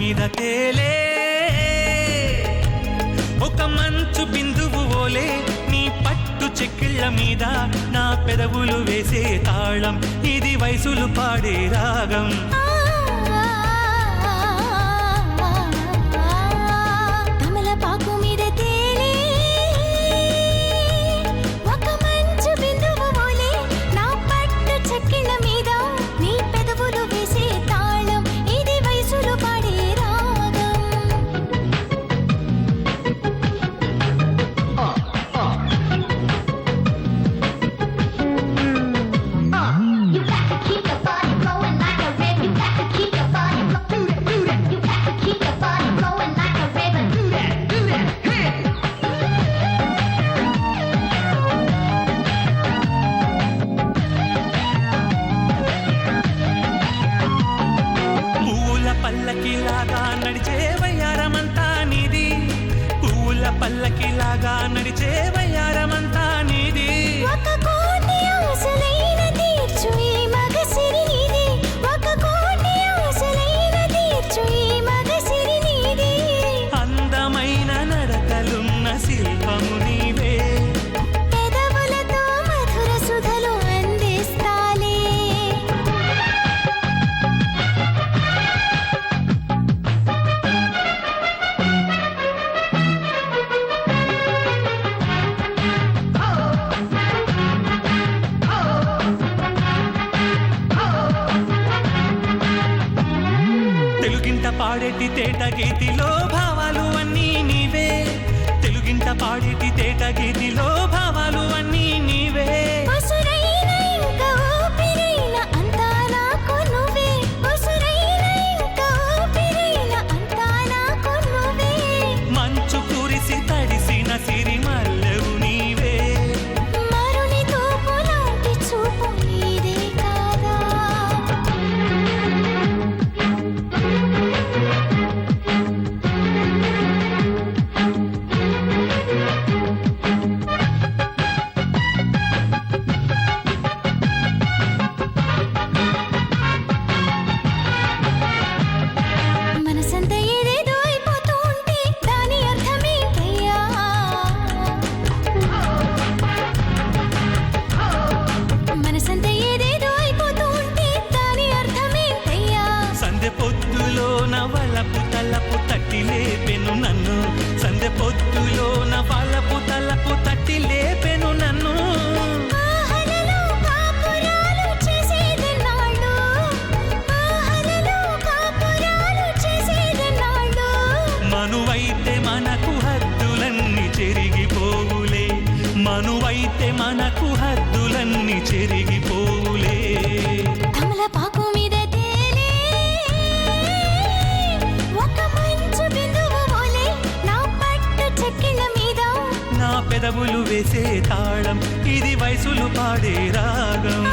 మీద తేలే ఒక మంచు బిందువు ఓలే నీ పట్టు చెక్కిళ్ళ మీద నా పెదవులు వేసే తాళం ఇది వయసులు పాడే రాగం తమలపాకు మీద తేలే ఒక మంచు బిందువు ఓలే నా పట్టు చెక్కిళ్ళ మీద నీ పెదవులు వేసే తాళం ఇది వయసులు పాడే రాగం You got to keep your body going like a river. You got to keep your body going. Do that. You got to keep your body going like a river. Do that. Do that. పువ్వుల పల్లకిలాగా నడిచే వయ్యారమంతా నీది పువ్వుల పల్లకిలాగా నడిచే వయ్యారమంతా నీది ఒక కోటి ఆశలైన తీర్చు ఈ మగసిరి నీది ఒక కోటి ఆశలైన తీర్చు ఈ మగసిరి నీది అందమైన నడకలున్న శిల్పము నీవే పెదవులతో మధుర సుధలు అందిస్తాలే తెలుగింట పాడేటి తేట గీతిలో భావాలు అన్నీ నీవే తెలుగింట పాడేటి తేట గీతిలో భావాలు అన్నీ నీవే ఉసురైన ఇంకా ఊపిరైన అంతా నాకు నువ్వే ఉసురైన ఇంకా ఊపిరైన అంతా నాకు నువ్వే మంచు కురిసి తడిసిన సిరిమల్లెవు నీవే మరుని తూపు లాంటి చూపు నీదే కాదా మనసంతా ఏదేదో అయిపోతూ ఉంటే దాని అర్థమేంటయ్యా మనసంతా ఏదేదో అయిపోతూ ఉంటే దాని అర్థమేంటయ్యా సందె పొద్దులోన వలపు తలపు తట్టి లేపెను నన్ను సందె పొద్దులోన వలపు తలపు తట్టి లేపెను నన్ను ఆహలలో కాపురాలు చేసేదెన్నాళ్ళు ఆహలలో కాపురాలు చేసేదెన్నాళ్ళు మనువైతే మనకు హద్దులన్నీ చెరిగిపోవులే మనువైతే మనకు హద్దులన్నీ చెరిగిపోవులే తమలపాకు మీద తేలే ఒక మంచు బిందువు ఓలే నా పట్టు చెక్కిళ్ళ మీద నా పెదవులు వేసే తాళం ఇది వయసులు పాడే రాగం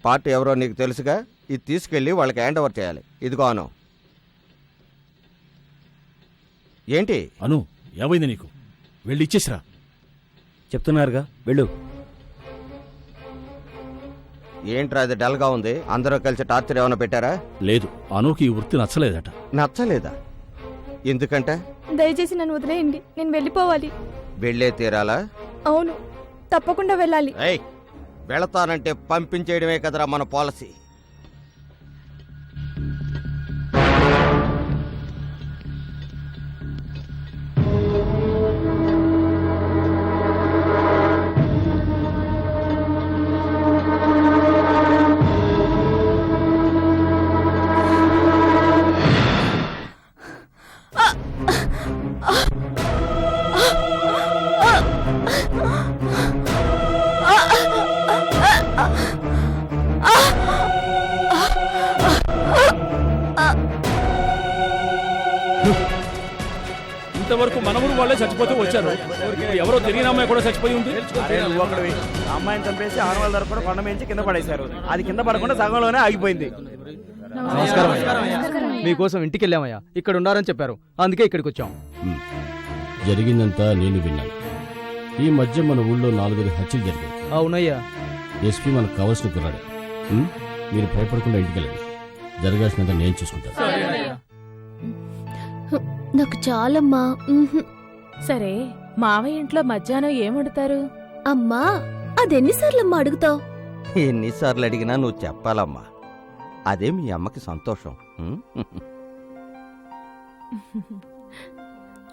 పార్టీ ఎవరో నీకు తెలుసుగా ఇది తీసుకెళ్ళి వాళ్ళకి హ్యాండ్ ఓవర్ చేయాలి ఇదిగో అను ఏంటి అను ఏమైంది నీకు వెళ్ళి ఇచ్చేసిరా చెప్తున్నారుగా వెళ్ళు ఏంట్రా అది డల్గా ఉంది అందరూ కలిసి టార్చర్ ఏమైనా పెట్టారా లేదు అనుకి ఈ వృత్తి నచ్చలేదట నచ్చలేదా ఎందుకంటే దయచేసి నన్ను వదిలేయండి, నేను వెళ్ళిపోవాలి. వెళ్ళే తీరాలా? అవును, తప్పకుండా వెళ్ళాలి. ఏయ్, వెళతానంటే పంపించేయడమే కదరా మన పాలసీ. ఇంతవరకు మన ఊరు వాళ్ళే చచ్చిపోతూ వచ్చారు. ఎవరో తెలియని అమ్మాయి కూడా చచ్చిపోయి ఉంది. అమ్మాయిని చంపేసి ఆనవాళ్ళ ధర కూడా కొండ మించి కింద పడేశారు. అది కింద పడకుండా సగంలోనే ఆగిపోయింది. మీకోసం ఇంటికి వెళ్ళామయ్యా. ఇక్కడ ఉన్నారని చెప్పారు, అందుకే ఇక్కడికి వచ్చాం. జరిగిందంతా నేను విన్నాను. ఈ మధ్య మన ఊళ్ళో 4 హత్యలు జరిగాయి. అవునయ్యా. ఎస్పీ మనకు కావాల్సిన కుర్రాడే. మీరు భయపడకుండా ఇంటికి వెళ్ళండి. జరగాల్సినంత నేను చూసుకుంటాను. నాకు చాలమ్మా. సరే, మావయ్య ఇంట్లో మధ్యాహ్నం ఏం వండుతారు? అమ్మా, అదెన్నిసార్లమ్మా అడుగుతావు? ఎన్నిసార్లు అడిగినా నువ్వు చెప్పాలమ్మా. అదే మీ అమ్మకి సంతోషం.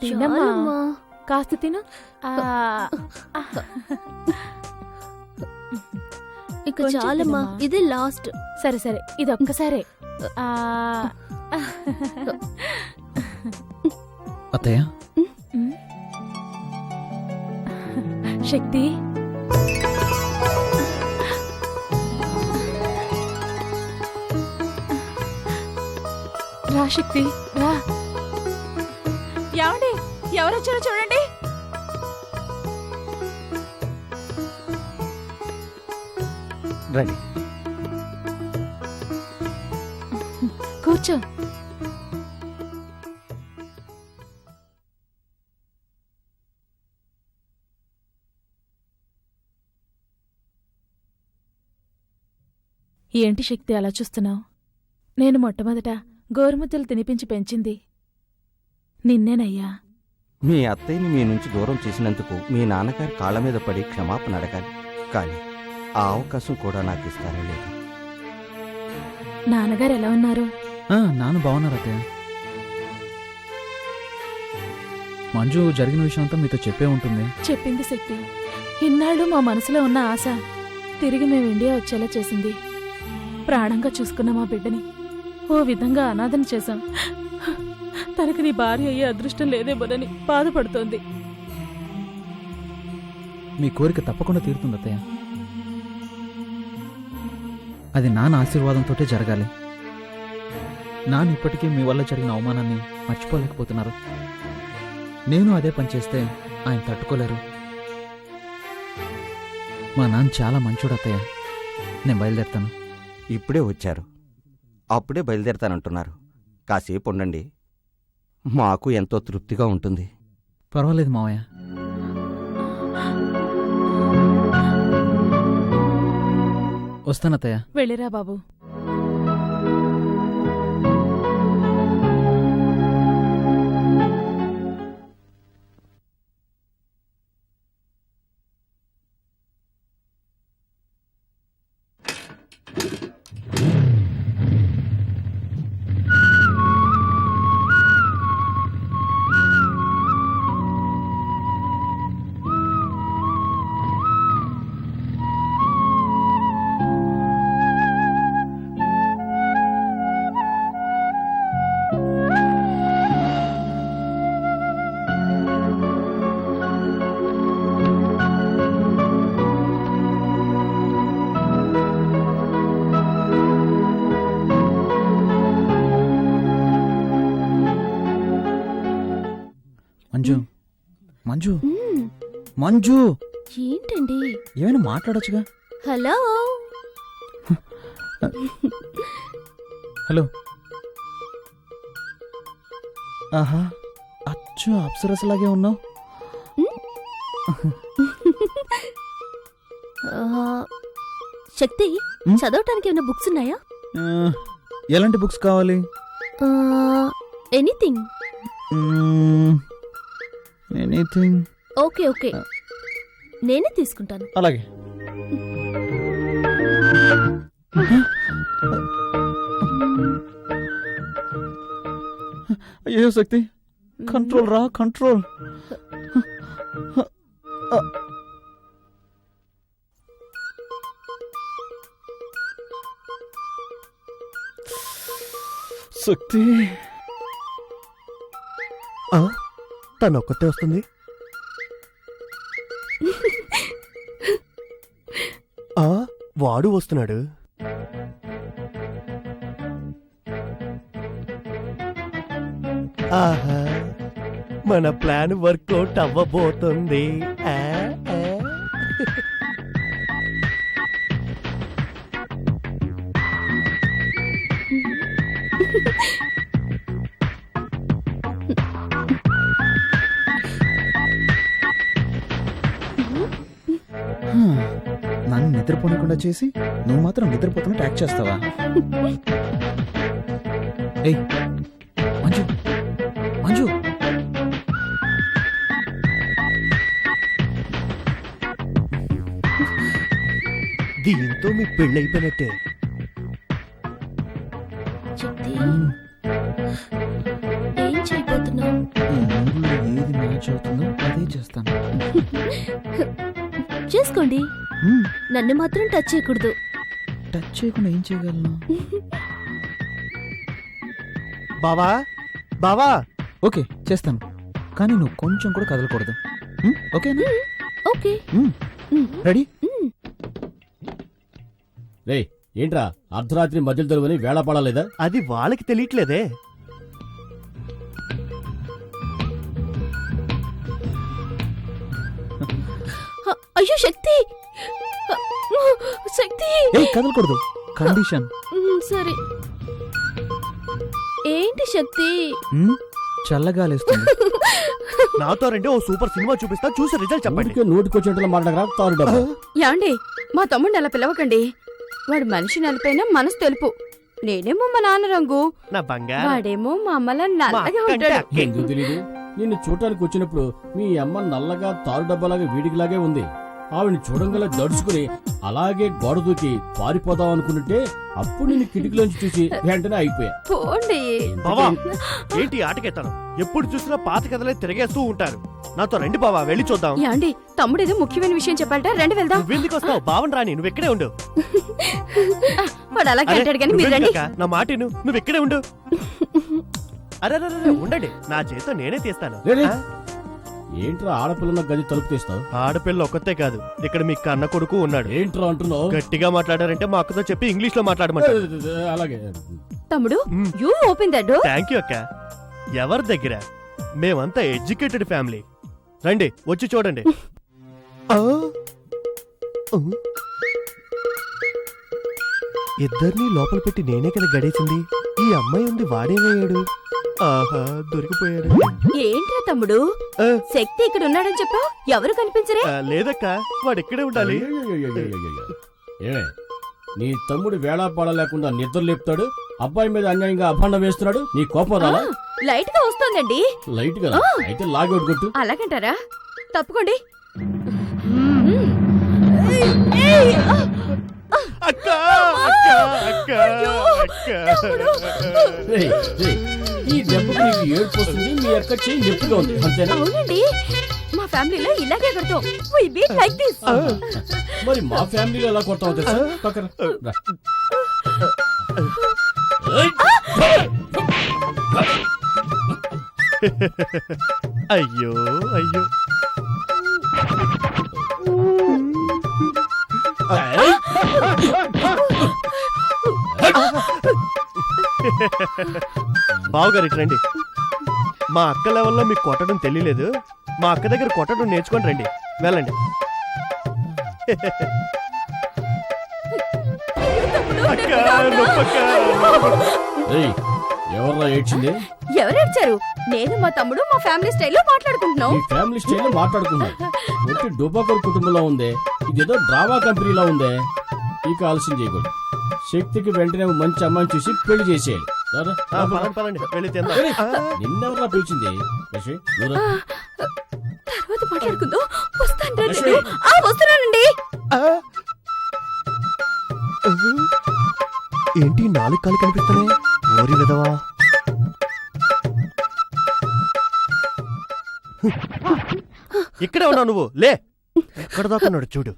తినమ్మా, కాస్త తిను. ఇక కొంచెం చాలమ్మా, తినమ్మా. ఇదే లాస్ట్. సరే సరే, ఇది ఒక్కసారే. అత్తయ్య, శక్తి, రా శక్తి, రా. ఏమండి, ఎవరొచ్చారో చూడండి. రండి. కూర్చో. ఏంటి శక్తి అలా చూస్తున్నావు? నేను మొట్టమొదట గోరుముద్దలు తినిపించి పెంచింది నిన్నేనయ్యా. మీ అత్తయ్యని మీ నుంచి దూరం చేసినందుకు మీ నాన్నగారు కాళ్ళ మీద పడి క్షమాపణ అడగాలి. కానీ ఆ అవకాశం కూడా నాకు ఇస్తారో లేదు. నాన్నగారు ఎలా ఉన్నారు? నాన్న బాగున్నారు అత్తయ్య. మంజు జరిగిన విషయం అంతా మీతో చెప్పే ఉంటుంది. చెప్పింది శక్తి. ఇన్నాళ్ళు మా మనసులో ఉన్న ఆశ తిరిగి మేము ఇండియా వచ్చేలా చేసింది. ప్రాణంగా చూసుకున్న మా బిడ్డని ఓ విధంగా అనాథన చేశాం. తనకి నీ భార్య అయ్యే అదృష్టం లేదేమోనని బాధపడుతోంది. మీ కోరిక తప్పకుండా తీరుతుంది అత్తయ్య. అది నాన్న ఆశీర్వాదంతోటే జరగాలి. నాన్న ఇప్పటికీ మీ వల్ల జరిగిన అవమానాన్ని మర్చిపోలేకపోతున్నారు. నేను అదే పని చేస్తే ఆయన తట్టుకోలేరు. మా నాన్న చాలా మంచోడు అత్తయ్య. నేను బయలుదేరుతాను. ఇప్పుడే వచ్చారు, అప్పుడే బయలుదేరతానంటున్నారు. కాసేపు ఉండండి, మాకు ఎంతో తృప్తిగా ఉంటుంది. పర్వాలేదు మావయ్య. వస్తానత్తయ్య. వెళ్ళిరా బాబు. మంజు, మంజు, మంజు, ఏంటండి? ఏమైనా మాట్లాడొచ్చుగా. హలో. హలో. ఆహా, అచ్చు అప్సరసలాగే ఉన్నావు. శక్తి, చదవటానికి ఏమైనా బుక్స్ ఉన్నాయా? ఎలాంటి బుక్స్ కావాలి? ఎనీథింగ్. ఎనీథింగ్. ఓకే ఓకే, నేనే తీసుకుంటాను. అలాగే. అయ్యో శక్తి, కంట్రోల్ రా, కంట్రోల్. శక్తి, తను ఒక్కతే వస్తుంది. వాడు వస్తున్నాడు. ఆహా, మన ప్లాన్ వర్కౌట్ అవ్వబోతుంది. నిద్రపోనకుండా చేసి నువ్వు మాత్రం నిద్రపోతున్నట్టు యాక్ట్ చేస్తావా? ఏయ్ మంజు, మంజు, దీంతో మీ పెళ్ళైపోయినట్టే. శక్తి ఏం చేయబోతున్నావు? ఈ మూడులో ఏది మ్యాచ్ అవుతుందో అదే చేస్తాను. చేసుకోండి, మ్మ్. నన్ను మాత్రం టచ్ చేయకూడదు. టచ్ చేయకుండా ఏం చేయగలను? బావా బావా, ఓకే చేస్తాను, కానీ నువ్వు కొంచెం కూడా కదలకూడదు. ఓకేనా? ఓకే. రెడీ? రే ఏంట్రా అర్ధరాత్రి మధ్యలో దొరుకుని వేళ పడలేదా? అది వాళ్ళకి తెలియట్లేదే. అయ్యో శక్తి, శక్తి. ఏయ్ కదలకూడదు, కండిషన్. సరే. ఏంటి శక్తి? చల్లగాలేస్తుంది. నాతో రండి, ఓ సూపర్ సినిమా చూపిస్తా, చూసి రిజల్ట్ చెప్పండి. ఊరికే నోటికొచ్చేట్లు మాట్లాడరా తారు డబ్బా. యాండి మా తమ్ముడిని అలా పిలవకండి. వాడు మనిషి నలిపైన మనసు తెలుపు. నేనేమో మా నాన్న రంగు, నా బంగారం. వాడేమో మా అమ్మలా మా నల్లగా అక్క అంటే ఉంటాడు. అక్కే. ఎందుకు తెలీదు? నిన్ను చూడటానికి వచ్చినప్పుడు మీ అమ్మ నల్లగా తారు డబ్బాలాగా వీడికిలాగే ఉంది. ఆవిడ్ని చూడంగల దడుచుకుని అలాగే గోడ దూకి పారిపోదాం అనుకుంటే అప్పుడు నిన్ను కిటికీలోంచి చూసి వెంటనే అయిపోయా. పోండి. బావా ఏంటి ఆటకెత్తాను? ఎప్పుడు చూసినా పాత కథలే తిరిగేస్తూ ఉంటారు. నాతో రండి బావా, వెళ్ళి చూద్దాం. యాండి తమ్ముడు ఏదో ముఖ్యమైన విషయం చెప్పాలట, రండి వెళ్దాం. నువ్వెందుకు వస్తావు? బావన్ రాని, నువ్వు ఇక్కడే ఉండు. వాడు అలాగే అరే, అంటాడు కానీ మీరు రండి. నువ్వెందుకక్కా? నా మాట విను, నువ్వు ఇక్కడే ఉండు. అరే ఉండండి, నా చేతితో నేనే తీస్తాను. రే, రే. ఆ? ఏంట్రా ఆడపిల్లన్న గది తలుపు తీస్తావు? ఆడపిల్ల ఒక్కతే కాదు, ఇక్కడ మీ కన్న కొడుకు ఉన్నాడు. ఏంట్రా అంటున్నావు? గట్టిగా మాట్లాడారంటే మా అక్కతో చెప్పి ఇంగ్లీష్ లో మాట్లాడమంటారు. అలాగే తమ్ముడు మ్. You open the door. Thank you అక్క. ఎవరి దగ్గర? మేమంతా ఎడ్యుకేటెడ్ ఫ్యామిలీ. రండి వచ్చి చూడండి. ఇద్దరిని లోపల పెట్టి నేనే కదా గడేసింది. ఈ అమ్మాయి ఉంది, వాడేమయ్యాడు? ఆహా, దొరికిపోయాడు. ఏంట్రా తమ్ముడు, ఆ, శక్తి ఇక్కడ ఉన్నాడని చెప్పావు, ఎవరు కనిపించరే? లేదక్క, వాడు ఇక్కడే ఉండాలి. ఏమే నీ తమ్ముడు వేళాపాడ లేకుండా నిద్ర లేపుతాడు, అబ్బాయి మీద అన్యాయంగా అభాండం వేస్తున్నాడు, నీ కోపం రాలా? లైట్ గా వస్తోందండి. లైట్ కదా, అయితే లాగౌట్ కొట్టు. అలాగంటారా? తప్పుకోండి. అక్క అక్క అక్క అక్క. రేయ్, రేయ్, ఈ దెబ్బకు నీకు ఏడుపు వస్తుంది, మీ అక్క చెయ్యి నొప్పిగా ఉంది, అంతేనా? అవునండి, మా ఫ్యామిలీలో ఇలాగే కొడతాం. We beat like this. మరి మా ఫ్యామిలీలో ఎలా కొట్టావు తెలుసా? పక్కన రా. అయ్యో అయ్యో. బావగారు ఇటు రండి. మా అక్క లెవెల్లో మీకు కొట్టడం తెలియలేదు. మా అక్క దగ్గర కొట్టడం నేర్చుకొని రండి. వెళ్ళండి. అక్క, నొప్పక్క. రేయ్, ఎవర్రా ఏడ్చింది? ఎవరు ఏడ్చారు? నేను మా తమ్ముడు మా ఫ్యామిలీ స్టైల్లో మాట్లాడుకుంటున్నాం. ఈ ఫ్యామిలీ స్టైల్లో మాట్లాడుకున్నాం. ఒట్టి డుబాకర్ కుటుంబంలో ఉందే, ఇదేదో డ్రామా కంపెనీలో ఉందే. ఇక ఆలస్యం చేయకూడదు. శక్తికి వెంటనే మంచి అమ్మాయిని చూసి పెళ్లి చేసేయాలి. రారా, ఆ, పదండి, పదండి, వెళ్ళి తిందాం. నిన్నెవరా పిలిచింది? లక్ష్మి, నువ్వురా. తర్వాత మాట్లాడుకుందాం. వస్తాను రండి. లక్ష్మి. వస్తున్నానండి. ఏంటి 4 కాళ్ళు కనిపిస్తున్నాయి? ఓరి విధవా. ఇక్కడే ఉన్నావు నువ్వు, లే. ఎక్కడ దాకున్నాడు చూడు.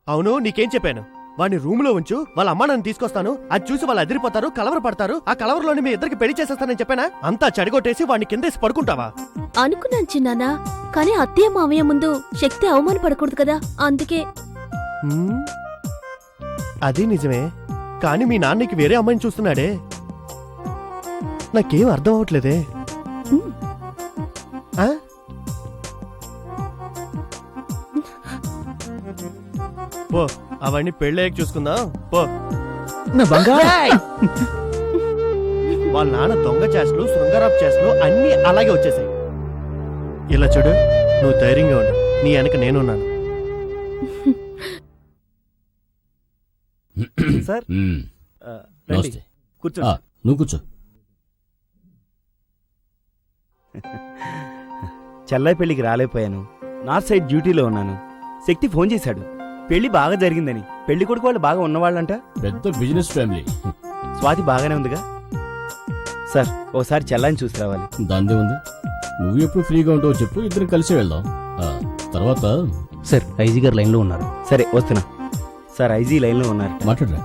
అవును, నీకేం చెప్పాను? వాడిని రూమ్ లో ఉంచు, వాళ్ళ అమ్మ నన్ను తీసుకొస్తాను, అది చూసి వాళ్ళు అదిరిపోతారు, కలవర పడతారు, ఆ కలవరలోని మీ ఇద్దరికి పెళ్లి చేసేస్తానని చెప్పానా? అంతా చెడగొట్టేసి వాడిని కిందేసి పడుకుంటావా? అనుకున్నాను చిన్నానా, కానీ అత్తయ్య మామయ్య ముందు శక్తి అవమానపడకూడదు కదా, అందుకే. హ్మ్? అది నిజమే, కానీ మీ నాన్నకి వేరే అమ్మాయిని చూస్తున్నాడే. నాకేం అర్థం అవట్లేదే. ఆ? పో, అవన్నీ పెళ్ళయ్యాక చూసుకుందాం, పో. నా బంగారు. వాళ్ళ నాన్న దొంగ చేష్టలు, శృంగారపు చేష్టలు అన్నీ అలాగే వచ్చేసాయి. ఇలా చూడు, నువ్వు ధైర్యంగా ఉండు, నీ వెనక నేనున్నాను. సార్ రండి, నమస్తే కూర్చోండి. నువ్వు కూర్చో. చెల్లై పెళ్లికి రాలేకపోయాను. నార్త్ సైడ్ డ్యూటీలో ఉన్నాను. శక్తి ఫోన్ చేశాడు, పెళ్లి బాగా జరిగిందని. పెళ్లి కొడుకు వాళ్ళు బాగా ఉన్నవాళ్ళంట. పెద్ద బిజినెస్ ఫ్యామిలీ. స్వాతి బాగానే ఉందిగా సార్? ఓసారి చెల్లాయిని చూసి రావాలి. దాందే ఉంది. నువ్వు ఎప్పుడు ఫ్రీగా ఉంటావో చెప్పు, ఇద్దరం కలిసి వెళ్దాం. తర్వాత సార్ ఐజీ గారు లైన్లో ఉన్నారు. సరే వస్తున్నా సార్. ఐజీ లైన్లో ఉన్నారు, మాట్లాడరా.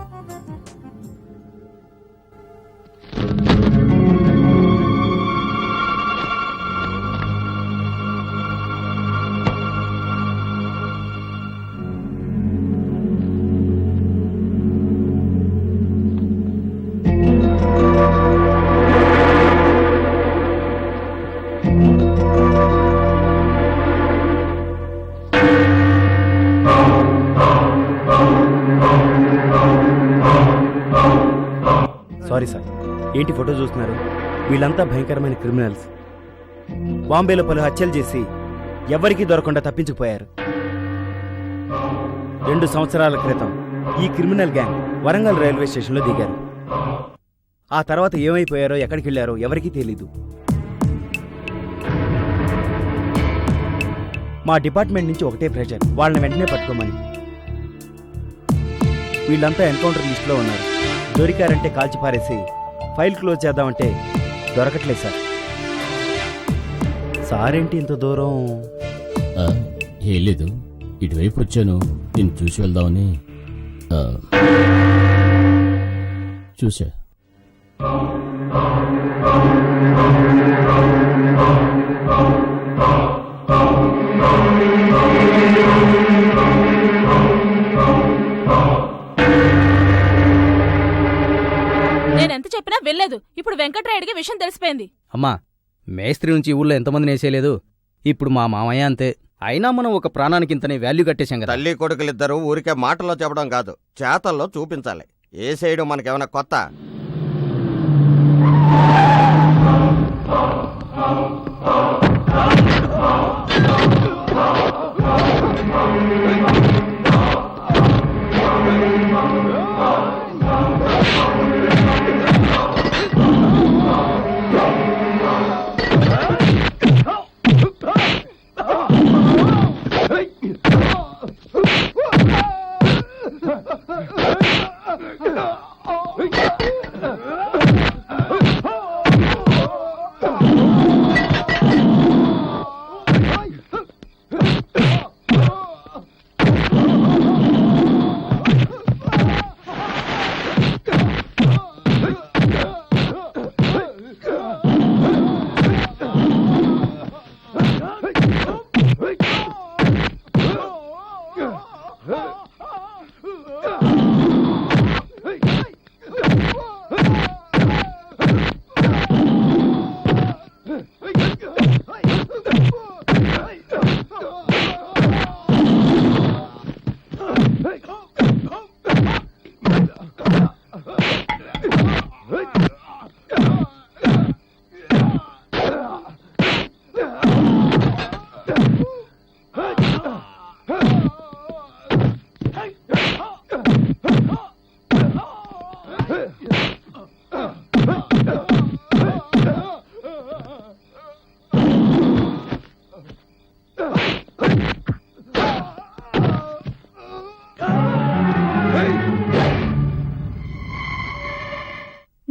Sorry sir. ఏంటి ఫోటో చూస్తున్నారు? వీళ్ళంతా భయంకరమైన క్రిమినల్స్. బాంబేలో పలు హత్యలు చేసి ఎవరికీ దొరకకుండా తప్పించుకుపోయారు. 2 సంవత్సరాల క్రితం ఈ క్రిమినల్ గ్యాంగ్ వరంగల్ రైల్వే స్టేషన్లో దిగారు. ఆ తర్వాత ఏమైపోయారో, ఎక్కడికి వెళ్ళారో ఎవరికీ తెలీదు. మా డిపార్ట్మెంట్ నుంచి ఒకటే ప్రెషర్, వాళ్ళని వెంటనే పట్టుకోమని. వీళ్ళంతా ఎన్కౌంటర్ లిస్టులో ఉన్నారు. దొరికారంటే కాల్చి పారేసి ఫైల్ క్లోజ్ చేద్దామంటే దొరకట్లేదు సార్. సారేంటి ఇంత దూరం? ఏం లేదు, ఇటువైపు వచ్చాను, నేను చూసి వెళ్దామని. చూసా. నేనెంత చెప్పినా వెళ్ళలేదు. ఇప్పుడు వెంకట్రాయుడికి విషయం తెలిసిపోయింది. అమ్మా, మేస్త్రి నుంచి ఊళ్ళో ఎంతమందిని వేసేయలేదు. ఇప్పుడు మా మామయ్య అంతే. అయినా మనం ఒక ప్రాణానికి ఇంతనే వాల్యూ కట్టేశాం కదా. తల్లి కొడుకులిద్దరూ ఊరికే మాటల్లో చెప్పడం కాదు, చేతల్లో చూపించాలి. ఏ చేయడం మనకేమైనా కొత్త?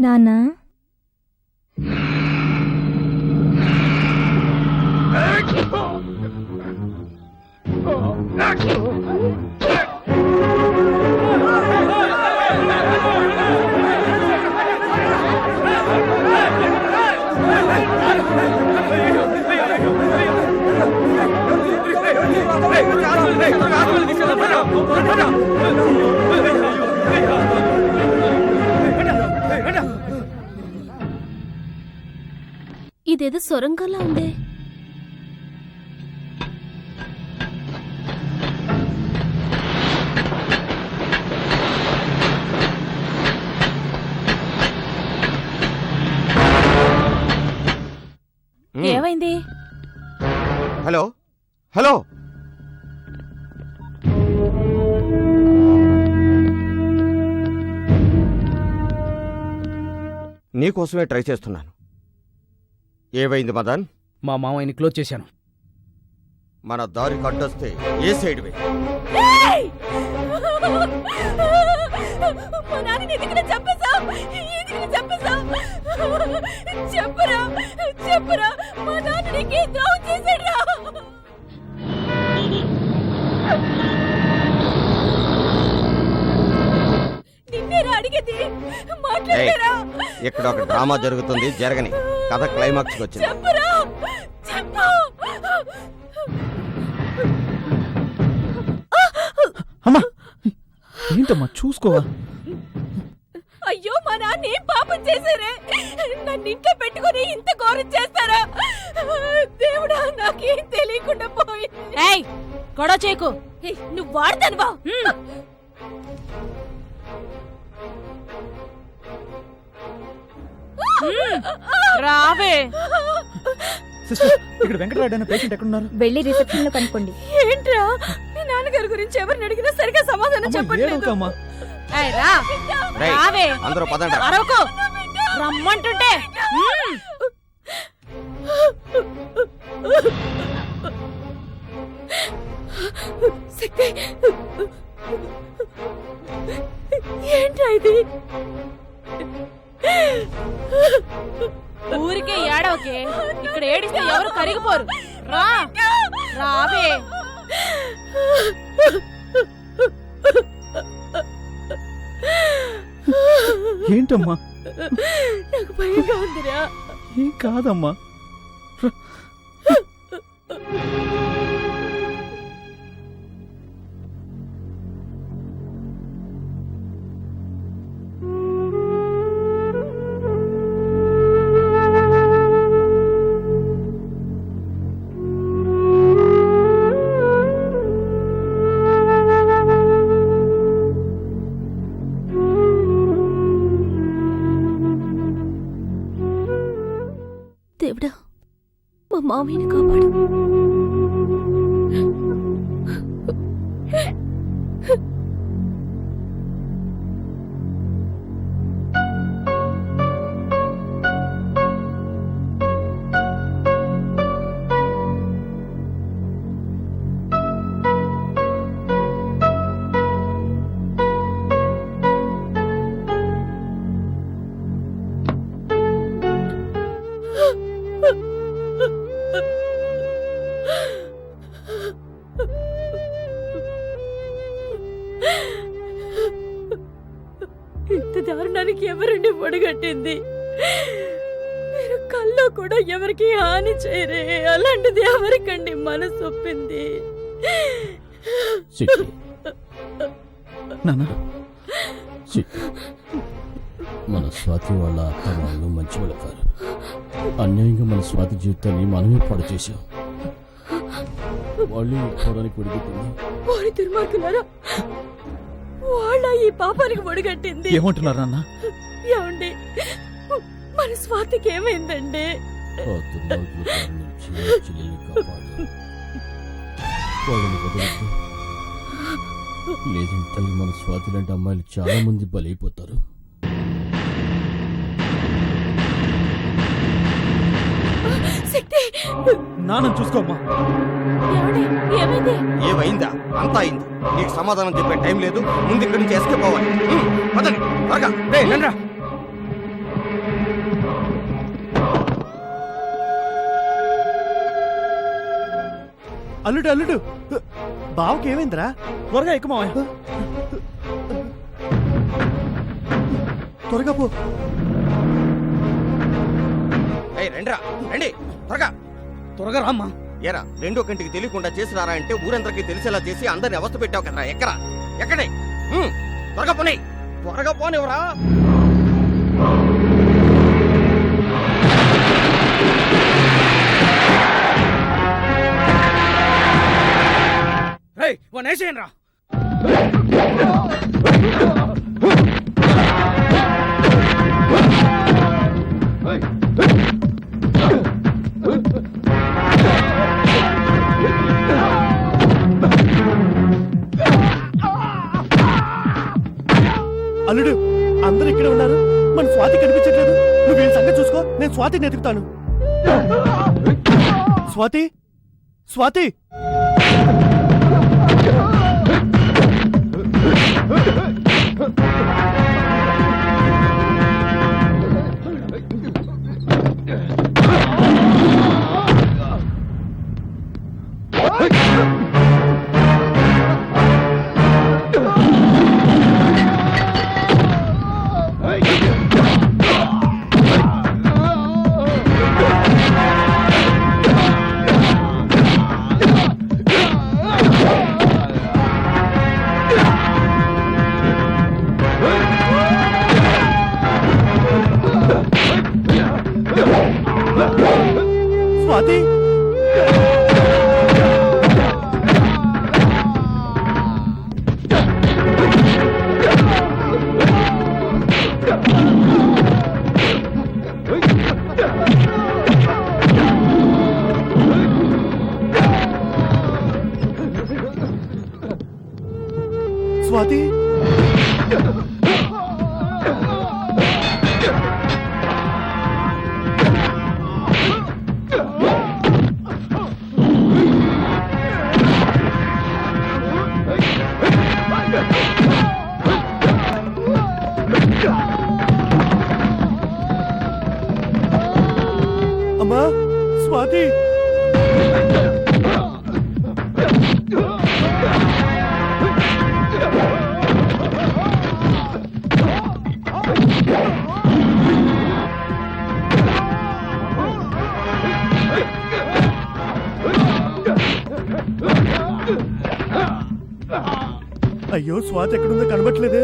నానా, ఇదేదో సొరంగంలా ఉందే. ఏమైంది? హలో హలో, నీకోసమే ట్రై చేస్తున్నాను. ఏవైంది మదన్? మా మామయ్యని క్లోజ్ చేశాను. మన దారి కట్టొస్తే ఏ సైడ్ వే? మా నాన్నని ఎందుకు చంపేశావ్? ఎందుకు చంపేశావ్? చెప్పురా, చెప్పురా, మా నాన్న నీకే ద్రోహం చేశాడురా. నిన్నేరా అడిగేది, మాట్లాడరా. ఇక్కడ ఒక డ్రామా జరుగుతుంది, జరగని. కథ క్లైమాక్స్కి వచ్చింది. చెప్పురా, చెప్పు. అమ్మా ఏంటమ్మా చూసుకోవా? అయ్యో, మా నాన్న ఏం పాపం చేశారే? నన్ను ఇంట్లో పెట్టుకుని ఇంత ఘోరం చేస్తారా? దేవుడా, నాకేం తెలియకుండా పోయింది. గొడవ చేయకు. నువ్వు వాడతానువా? రావే. ఇక్కడ వెంకటరాయుడు అనే పేషెంట్ ఎక్కడున్నారు? వెళ్ళి రిసెప్షన్ లో కనుక్కోండి. ఏంట్రా, మీ నాన్నగారి గురించి ఎవరిని అడిగినా సరిగా సమాధానం చెప్పట్లేదు. ఏయ్, రా. రేయ్, రావే. అందరూ పదండి. అరవకు, రమ్మంటుంటే. శక్తి, ఏంట్రా ఇది? ఊరికే ఏడవకే, ఇక్కడ ఏడిస్తే ఎవరు కరిగిపోరు. రా, రావే. ఏంటమ్మా? నాకు భయంగా ఉందిరా. ఏం కాదమ్మా. దేవుడా, మా మామయ్యని కాపాడు. ఇంత దారుణానికి ఎవరండి ఒడగట్టింది? మీరు కల్లో కూడా ఎవరికి హాని చేయరే, అలాంటిది ఎవరికండి మనసు ఒప్పింది? మన స్వాతి వాళ్ళ అత్త వాళ్ళు మంచి వాళ్ళు కాదు. అన్యాయంగా మన స్వాతి జీవితాన్ని మనమే పాడు చేశాం. వాళ్ళు పోవడానికి ఒడిగట్టింది. వారి దుర్మార్గులారా, వాళ్ళ ఈ పాపానికి ఒడిగట్టింది. ఏమంటున్నారు అన్న? ఏమండి, మన స్వాతికి ఏమైందండి? ఆ దుర్మార్గుల బారి నుంచి నా చెల్లెల్ని కాపాడు. వాళ్ళని వదలొద్దు. లేదంటే మన స్వాతి లాంటి అమ్మాయిలు చాలా మంది బలైపోతారు. శక్తి, నాన్న చూసుకోమ్మా. ఏమండి, ఏమైంది? ఏమైందా? అంతా అయింది. నీకు సమాధానం చెప్పే టైం లేదు. ముందు ఇక్కడి నుంచి ఎస్కేప్ అవ్వాలి. పదండి త్వరగా. రేయ్, రండ్రా. అల్లుడు అల్లుడు, బావకి ఏమైందిరా? త్వరగా ఎక్కువ మావయ్య. త్వరగా పో. రండిరా, రండి త్వరగా. త్వరగా రామ్మా. ఏరా, రెండో కంటికి తెలియకుండా చేసినారా అంటే ఊరందరికీ తెలిసేలా చేసి అందరిని అవస్థ పెట్టావు కదరా. ఎక్కరా, ఎక్కడే? త్వరగా పోనీ, త్వరగా పోనివరా. వేసేయండి రా. అల్లుడు, అందరూ ఇక్కడ ఉన్నారు, మన స్వాతి కనిపించట్లేదు. నువ్వు వీళ్ళ సంగతి చూసుకో, నేను స్వాతిని ఎదుగుతాను. స్వాతి, స్వాతి. స్వాతి, స్వాతి. అమ్మా, స్వాతి. అయ్యో, స్వాతి ఎక్కడుందో కనబట్లేదే.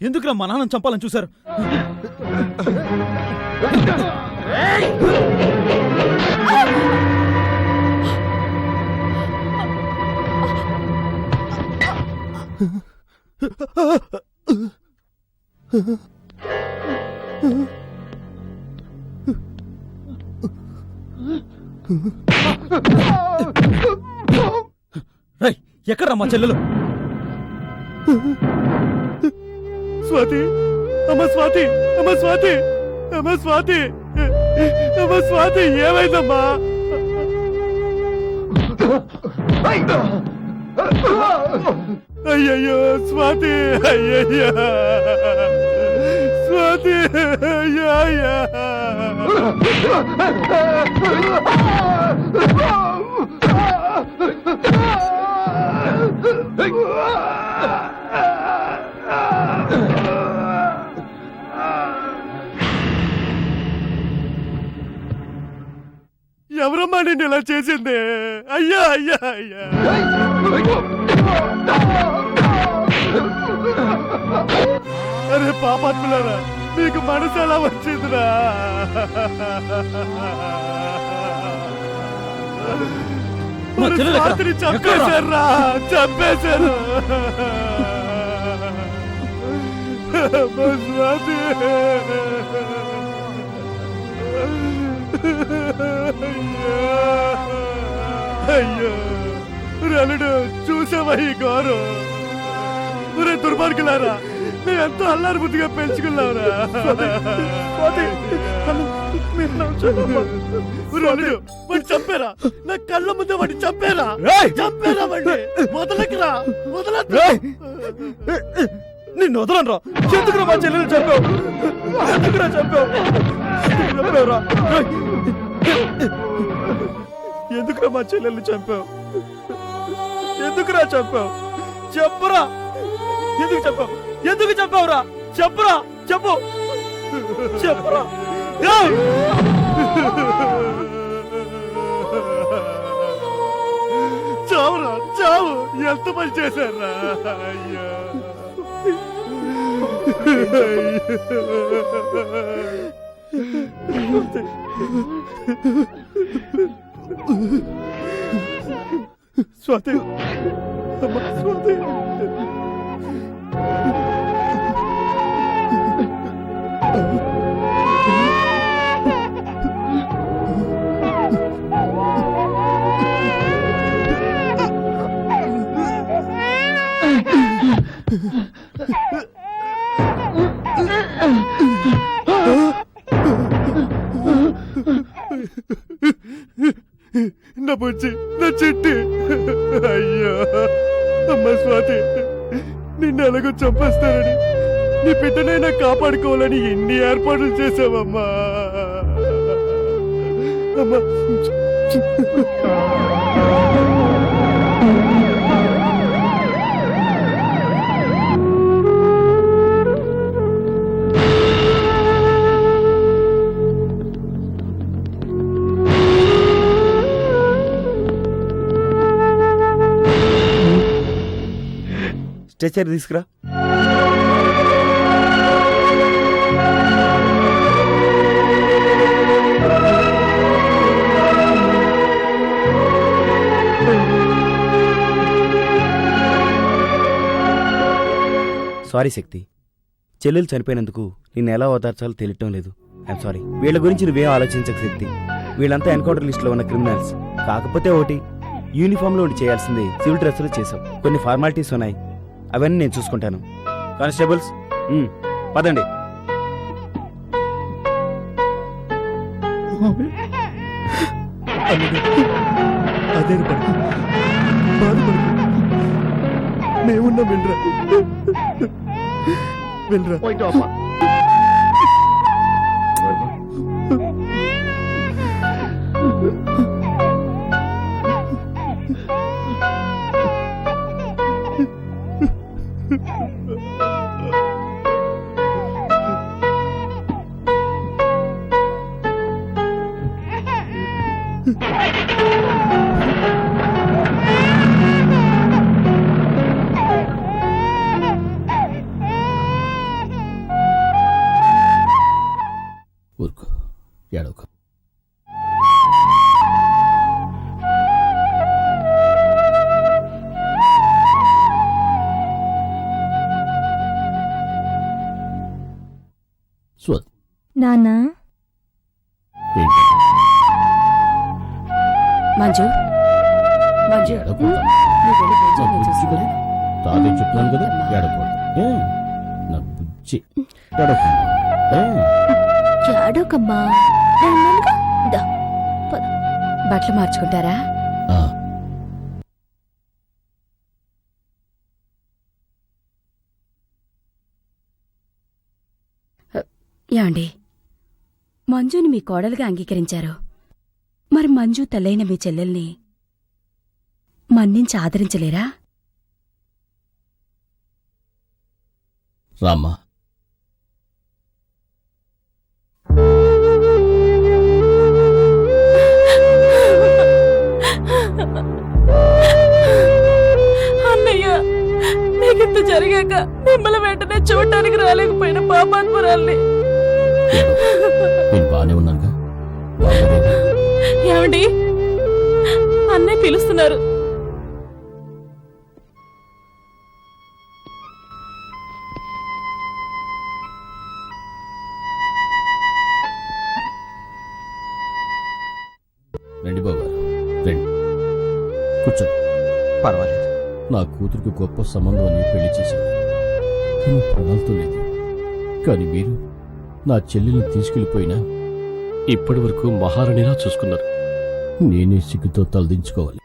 ఎందుకురా మా నాన్న చంపాలని చూశారు? ఎక్కడ్రా మా చెల్లెలు? స్వాతి, అమ్మ స్వాతి, అమ్మ స్వాతి, అమ్మ స్వాతి, అమ్మ స్వాతి, ఏమైందమ్మా? అయ్యయ్యో స్వాతి, అయ్యయ్యా స్వాతి, అయ్యా. ఎవరమ్మా నిన్ను ఇలా చేసింది? అయ్యా, అయ్యా, అయ్యా. అరే పాపాత్ములారా, మీకు మనసు ఎలా వచ్చిందిరా? రాత్రి చంపేశారా, చంపేశారు. స్వాతి, అయ్యో రలుడు, చూసావా ఈ గౌరవ? ఒరే దుర్మార్గులారా, నేను ఎంతో అల్లారు బుద్ధిగా పెంచుకున్నావురా. రలుడు, వాడిని చంపారా? నా కళ్ళ ముందే వాడిని చంపారా? చంపారా వాడిని? వదలకురా, వదలరా. నిన్ను వదలరా. ఎందుకురా మా చెల్లెలు చంపావు? ఎందుకురా చంపావు? ఎందుకురా మా చెల్లెల్ని చంపావు? ఎందుకురా చంపావు? చెప్పురా, ఎందుకు చంపావు? ఎందుకు చంపావురా? చెప్పురా, చెప్పు, చెప్పురా. చావురా, చావు. ఎంత పని చేశారా? అయ్యా, స్వాతి, అమ్మ స్వాతి. నా బుజ్జి, నా చిట్టి. అయ్యో అమ్మ స్వాతి, నిన్ను ఎలాగో చంపేస్తానని నీ బిడ్డనైనా కాపాడుకోవాలని ఎన్ని ఏర్పాట్లు చేసావమ్మా. అమ్మా స్ట్రెచర్ తీసుకురా. సారీ శక్తి, చెల్లెలు చనిపోయినందుకు నిన్ను ఎలా ఓదార్చాలో తెలియటం లేదు. I'm sorry. వీళ్ళ గురించి నువ్వేం ఆలోచించక శక్తి. వీళ్ళంతా ఎన్కౌంటర్ లిస్టులో ఉన్న క్రిమినల్స్. కాకపోతే ఒకటి, యూనిఫామ్లో ఉండి చేయాల్సింది సివిల్ డ్రెస్సులో చేసాం. కొన్ని ఫార్మాలిటీస్ ఉన్నాయి, అవన్నీ నేను చూసుకుంటాను. కానిస్టేబుల్స్ పదండి. అదే బాధపడు, మేమున్నాం. వెళ్ళరా వెళ్ళరా. ఊరుకో, ఏడవకు. స్వాతి, నాన్నా, ఏంటి? మంజు మంజు ఏడవకు. నువ్వు వెళ్ళి భోజనం నా బుజ్జి చేసుకురా. కదా, తాతయ్య చెప్తున్నాను కదా, ఏడవకూడదు. నా బుజ్జి, ఏడవకు. చాడోకమ్మా. బట్టలు మార్చుకుంటారా? ఆ, ఏమండి, మంజుని మీ కోడలుగా అంగీకరించారు. మరి మంజు తల్లైన మీ చెల్లెల్ని మన్నించి ఆదరించలేరా? రామ్మా. అన్నయ్య, నీకింత జరిగాక మిమ్మల్ని వెంటనే చూడటానికి రాలేకపోయిన పాపాత్మురాల్ని. నేను బానే ఉన్నానుగా, బాగోలేదా? ఏమండి, అన్నయ్య పిలుస్తున్నారు. రండి బావగారు, రండి, కూర్చోండి. పర్వాలేదు. నా కూతురికి గొప్ప సంబంధం అని పెళ్లి చేశాను, కానీ ప్రాణాలతో లేదు. కానీ మీరు నా చెల్లెల్ని తీసుకెళ్లిపోయినా ఇప్పటి వరకు మహారాణిలా చూసుకున్నారు. నేనే సిగ్గుతో తలదించుకోవాలి.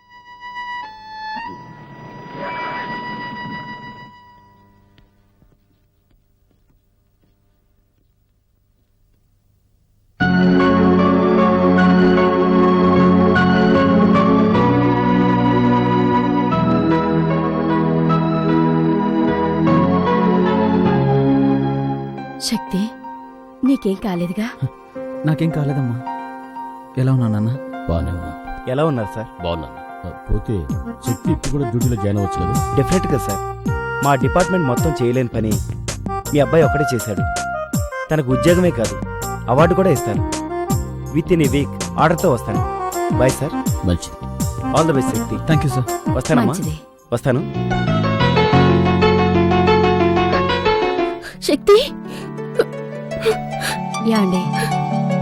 శక్తి, నీకేం కాలేదుగా? నాకేం కాలేదమ్మా. ఎలా ఉన్నా నాన్న? బానే ఉన్నా. ఎలా ఉన్నారు సార్? బాగున్నాను. పోతే శక్తి ఇప్పుడు కూడా డ్యూటీలో జాయిన్ అవ్వచ్చు కదా? డెఫినెట్గా సార్. మా డిపార్ట్మెంట్ మొత్తం చేయలేని పని మీ అబ్బాయి ఒక్కడే చేశాడు. తనకు ఉద్యోగమే కాదు, అవార్డు కూడా ఇస్తాను. విత్ ఇన్ ఏ వీక్ ఆర్డర్తో వస్తాను. Bye sir. మంచిది. All the best Shakti. Thank you sir. వస్తానమ్మా. మంచిది. వస్తాను. శక్తి, యాండి,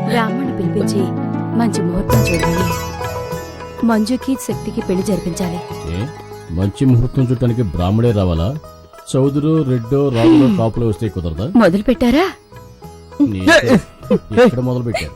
బ్రాహ్మణ్ణి పిలిపించి మంచి ముహూర్తం చూడాలి. మంజుకి శక్తికి పెళ్లి జరిపించాలి. మంచి ముహూర్తం చూడటానికి బ్రాహ్మడే రావాలా? చౌదరు, రెడ్డో, రాజులో కాపులో వస్తే కుదరదా? మొదలు పెట్టారా? ఎక్కడ మొదలు పెట్టారు?